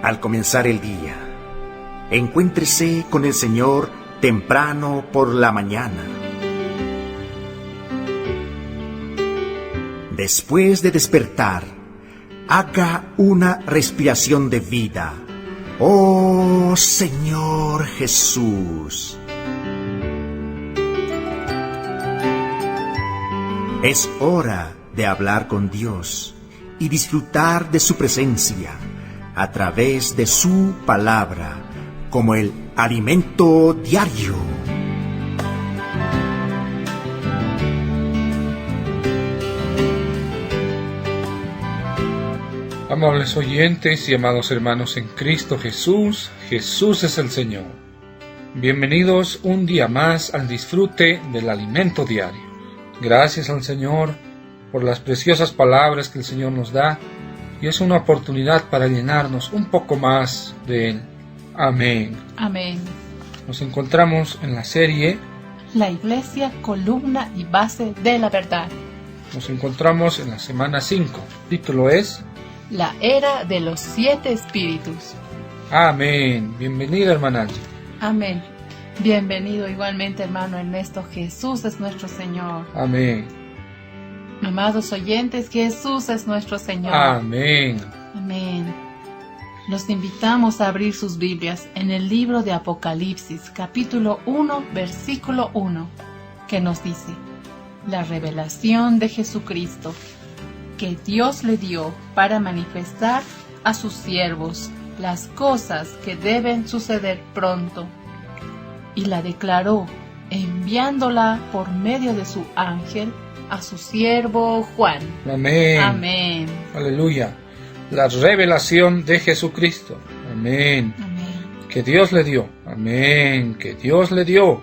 Al comenzar el día, encuéntrese con el Señor temprano por la mañana. Después de despertar, haga una respiración de vida. ¡Oh, Señor Jesús! Es hora de hablar con Dios y disfrutar de su presencia a través de su palabra, como el alimento diario. Amables oyentes y amados hermanos en Cristo Jesús, Jesús es el Señor. Bienvenidos un día más al disfrute del alimento diario. Gracias al Señor por las preciosas palabras que el Señor nos da, y es una oportunidad para llenarnos un poco más de Él. Amén. Amén. Nos encontramos en la serie La Iglesia, columna y base de la verdad. Nos encontramos en la semana 5. El título es La era de los 7 espíritus. Amén. Bienvenida, hermana Angie. Amén. Bienvenido igualmente, hermano Ernesto. Jesús es nuestro Señor. Amén. Amados oyentes, Jesús es nuestro Señor. Amén. Amén. Los invitamos a abrir sus Biblias en el libro de Apocalipsis, capítulo 1, versículo 1, que nos dice: la revelación de Jesucristo, que Dios le dio para manifestar a sus siervos las cosas que deben suceder pronto, y la declaró enviándola por medio de su ángel a su siervo Juan. Amén. Amén. Aleluya. La revelación de Jesucristo. Amén. Amén. Que Dios le dio. Amén. Que Dios le dio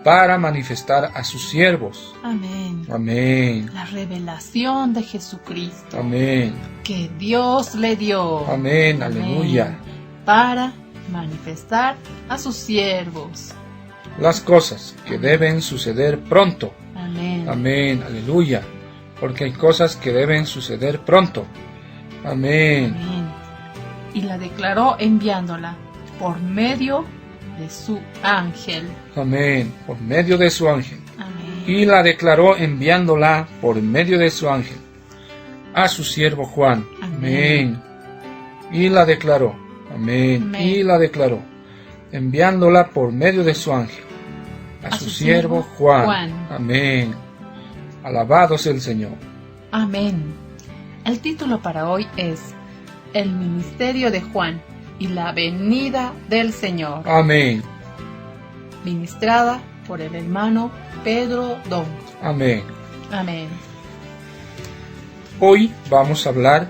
para manifestar a sus siervos. Amén. Amén. La revelación de Jesucristo, Amén. que Dios le dio. Amén. Aleluya. Para manifestar a sus siervos. Las cosas que deben suceder pronto. Amén. Amén. Aleluya. Porque hay cosas que deben suceder pronto. Amén. Amén. Y la declaró enviándola por medio de su ángel. Amén. Por medio de su ángel. Amén. Y la declaró enviándola por medio de su ángel a su siervo Juan. Amén. Y la declaró. Amén. Amén. Y la declaró enviándola por medio de su ángel a su siervo Juan. Amén. Alabado sea el Señor. Amén. El título para hoy es El ministerio de Juan y la venida del Señor. Amén. Ministrada por el hermano Pedro Don. Amén. Amén. Hoy vamos a hablar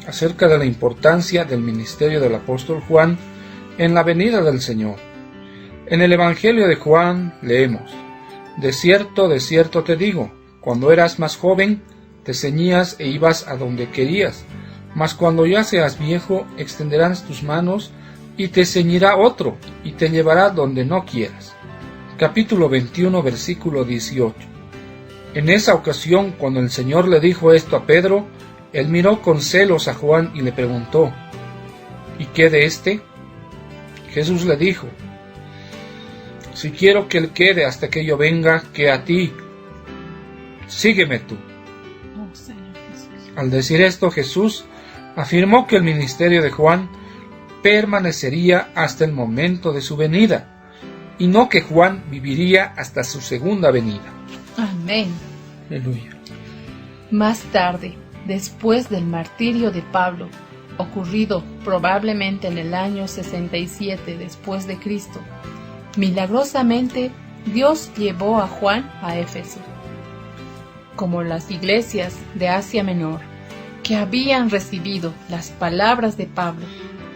acerca de la importancia del ministerio del apóstol Juan en la venida del Señor. En el Evangelio de Juan leemos: de cierto te digo, cuando eras más joven, te ceñías e ibas a donde querías, mas cuando ya seas viejo, extenderás tus manos y te ceñirá otro, y te llevará donde no quieras. Capítulo 21, versículo 18. En esa ocasión, cuando el Señor le dijo esto a Pedro, él miró con celos a Juan y le preguntó: ¿y qué de éste? Jesús le dijo: si quiero que él quede hasta que yo venga, que a ti, sígueme tú. Oh, Señor Jesús. Al decir esto, Jesús afirmó que el ministerio de Juan permanecería hasta el momento de su venida, y no que Juan viviría hasta su segunda venida. Amén. Aleluya. Más tarde, después del martirio de Pablo, ocurrido probablemente en el año 67 después de Cristo, milagrosamente Dios llevó a Juan a Éfeso. Como las iglesias de Asia Menor, que habían recibido las palabras de Pablo,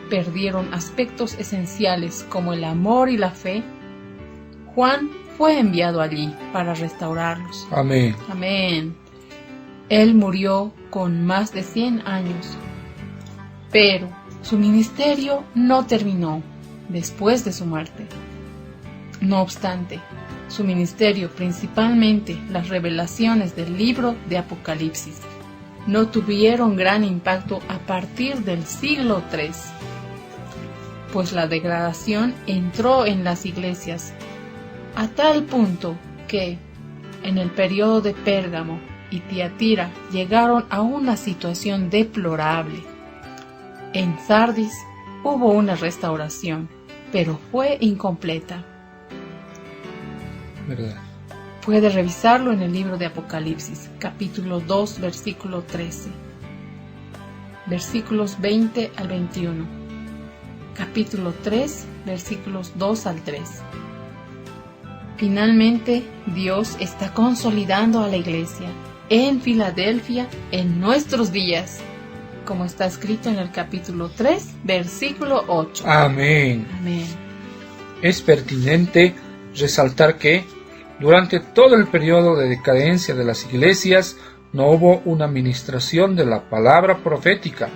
perdieron aspectos esenciales como el amor y la fe, Juan fue enviado allí para restaurarlos. Amén. Amén. Él murió con más de 100 años, pero su ministerio no terminó después de su muerte. No obstante, su ministerio, principalmente las revelaciones del libro de Apocalipsis, no tuvieron gran impacto a partir del siglo III, pues la degradación entró en las iglesias a tal punto que, en el periodo de Pérgamo y Tiatira, llegaron a una situación deplorable. En Sardis hubo una restauración, pero fue incompleta. ¿Verdad? Puede revisarlo en el libro de Apocalipsis, capítulo 2, versículo 13, versículos 20 al 21, capítulo 3, versículos 2 al 3. Finalmente, Dios está consolidando a la iglesia en Filadelfia en nuestros días, como está escrito en el capítulo 3, versículo 8. Amén. Amén. Es pertinente resaltar que durante todo el periodo de decadencia de las iglesias no hubo una ministración de la palabra profética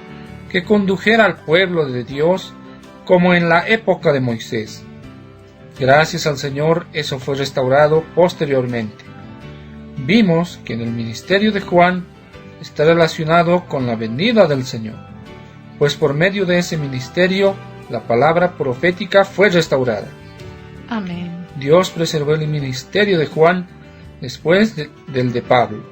que condujera al pueblo de Dios como en la época de Moisés. Gracias al Señor, eso fue restaurado posteriormente. Vimos que en el ministerio de Juan está relacionado con la venida del Señor, pues por medio de ese ministerio la palabra profética fue restaurada. Amén. Dios preservó el ministerio de Juan después del de Pablo.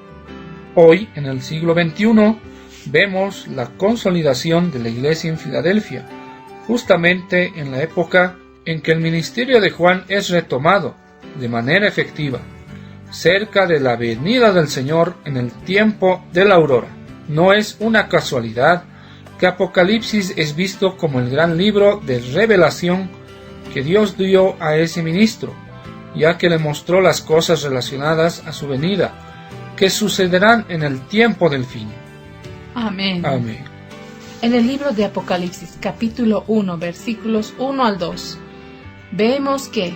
Hoy, en el siglo XXI, vemos la consolidación de la iglesia en Filadelfia, justamente en la época en que el ministerio de Juan es retomado de manera efectiva, cerca de la venida del Señor en el tiempo de la aurora. No es una casualidad que Apocalipsis es visto como el gran libro de revelación que Dios dio a ese ministro, ya que le mostró las cosas relacionadas a su venida, que sucederán en el tiempo del fin. Amén. Amén. En el libro de Apocalipsis, capítulo 1, versículos 1 al 2, vemos que,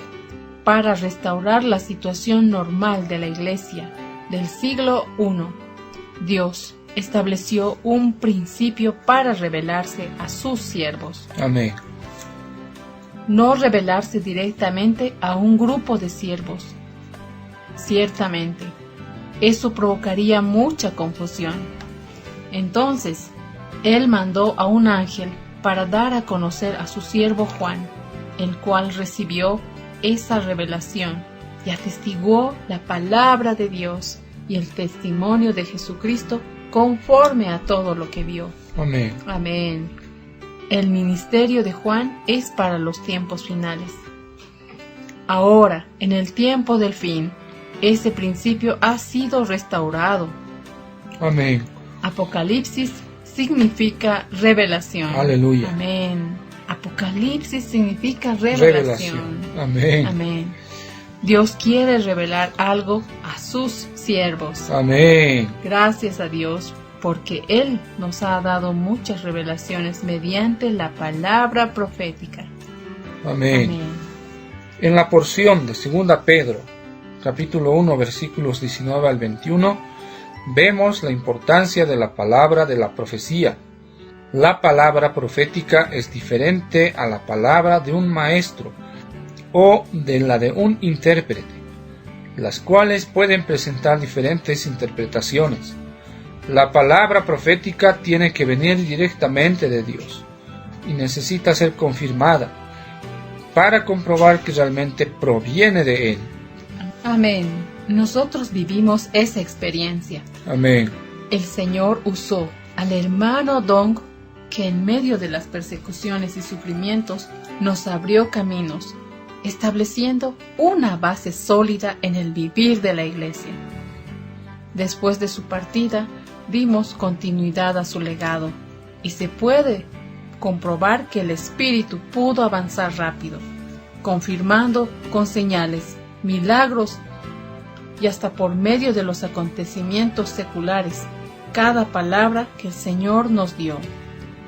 para restaurar la situación normal de la iglesia del siglo I, Dios estableció un principio para revelarse a sus siervos. Amén. No revelarse directamente a un grupo de siervos. Ciertamente, eso provocaría mucha confusión. Entonces, Él mandó a un ángel para dar a conocer a su siervo Juan, el cual recibió esa revelación y atestiguó la palabra de Dios y el testimonio de Jesucristo conforme a todo lo que vio. Amén. Amén. El ministerio de Juan es para los tiempos finales. Ahora, en el tiempo del fin, ese principio ha sido restaurado. Amén. Apocalipsis significa revelación. Aleluya. Amén. Apocalipsis significa revelación. Amén. Amén. Dios quiere revelar algo a sus siervos. Amén. Gracias a Dios, porque Él nos ha dado muchas revelaciones mediante la palabra profética. Amén. Amén. En la porción de 2 Pedro, capítulo 1, versículos 19 al 21, vemos la importancia de la palabra de la profecía. La palabra profética es diferente a la palabra de un maestro o de la de un intérprete, las cuales pueden presentar diferentes interpretaciones. La palabra profética tiene que venir directamente de Dios y necesita ser confirmada para comprobar que realmente proviene de Él. Amén. Nosotros vivimos esa experiencia. Amén. El Señor usó al hermano Dong, que en medio de las persecuciones y sufrimientos nos abrió caminos, estableciendo una base sólida en el vivir de la iglesia. Después de su partida, dimos continuidad a su legado, y se puede comprobar que el Espíritu pudo avanzar rápido, confirmando con señales, milagros y hasta por medio de los acontecimientos seculares cada palabra que el Señor nos dio.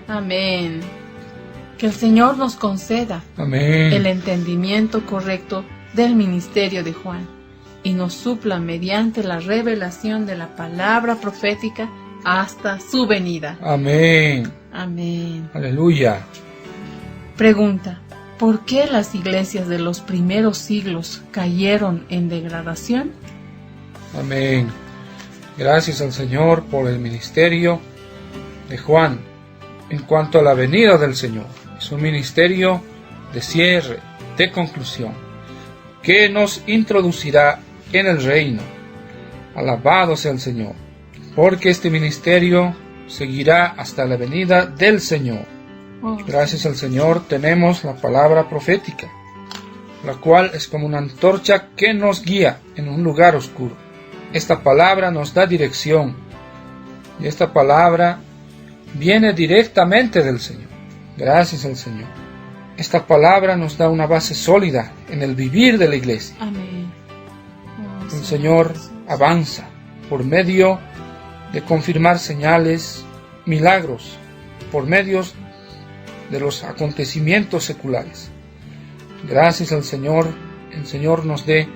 Amén. Que el Señor nos conceda Amén. el entendimiento correcto del ministerio de Juan y nos supla mediante la revelación de la palabra profética hasta su venida. Amén. Amén. Aleluya. Pregunta: ¿Por qué las iglesias de los primeros siglos cayeron en degradación? Amén. Gracias al Señor por el ministerio de Juan en cuanto a la venida del Señor. Es un ministerio de cierre, de conclusión, que nos introducirá en el reino. Alabado sea el Señor, porque este ministerio seguirá hasta la venida del Señor. Gracias al Señor tenemos la palabra profética, la cual es como una antorcha que nos guía en un lugar oscuro. Esta palabra nos da dirección, y esta palabra viene directamente del Señor. Gracias al Señor. Esta palabra nos da una base sólida en el vivir de la iglesia. Amén. El Señor avanza por medio de confirmar señales, milagros, por medios de los acontecimientos seculares. Gracias al Señor, el Señor nos dé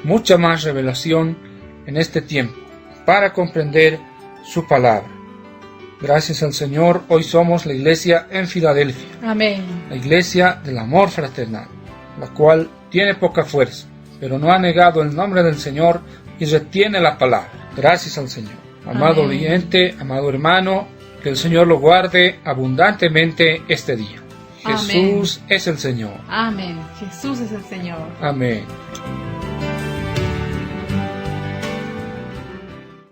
mucha más revelación en este tiempo para comprender su palabra. Gracias al Señor, hoy somos la iglesia en Filadelfia. Amén. La iglesia del amor fraternal, la cual tiene poca fuerza, pero no ha negado el nombre del Señor y retiene la palabra. Gracias al Señor. Amado Amén. oyente, amado hermano, que el Señor lo guarde abundantemente este día. Amén. Jesús es el Señor. Amén. Jesús es el Señor. Amén.